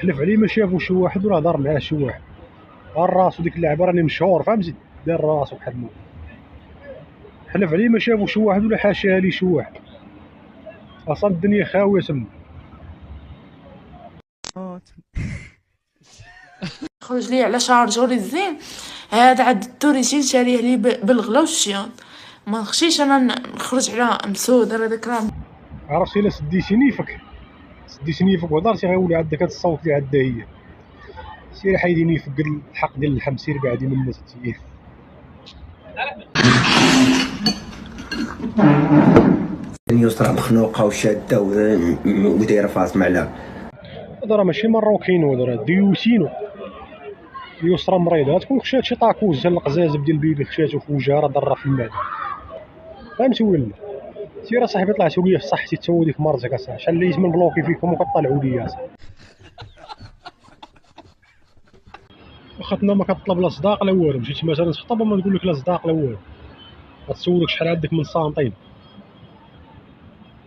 حلف عليه ما شافو شي واحد ولا هضر معاه شي واحد، غير راسو ديك اللعبه راني مشهور فهمتي، دار راسو بحال ما حلف عليه ما شافو شي واحد ولا حاشاها لي شي واحد، اصلا الدنيا خاويه تما. خرج لي على شارجوري الزين هذا عاد التوريسين شاريه لي بالغلا والشيون، ما نخشيش انا نخرج على مسود هذاك راه. عرفتي الا سديتيني فك وهضرتي غيولي عندك هاد الصوت اللي عندها هي، سير حيديني فك الحق ديال اللحم، سير بعدي من الناس تي يسرى مخنوقه وشاده ودايره فاس معلم. هذا راه ماشي مروكينو، هذا راه ديوسينو. يسرى مريضه تكون خشات شي طاكوز ديال القزازب ديال البيبي خشاتو في وجهها راه ضره في المعده فهمتي ولا. سير اصاحبي طلعتو ليا في صحتي تا هو ديك مرتك اصاحبي، شحال ليت من بلوكي فيكم وكطلعوا ليا اصاحبي. واخا ما كطلب لا صداق لا والو، مشيتي مثلا تخطب وما تقول لك لا صداق لا والو، غتسولك شحال عندك من سنتيم،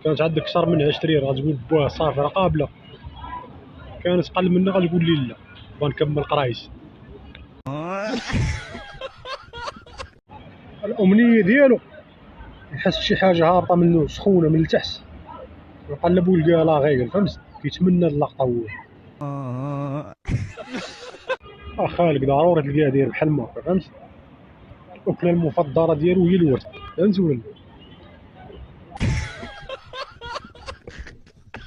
كانت عندك اكثر من 20 غتقول بواه صافي راه قابله، كانت قل منها غتقول لي لا بغا نكمل قرايتي. الامنيه ديالو يحس بشي حاجه هابطه منه سخونه من التحت، يقلب ويلقاها لا غير فهمت، كيتمنى اللقطه هو. خالق ضروري تلقاه داير بحال ما فهمت، الاكله المفضله ديالو هي الورد فهمت ولا.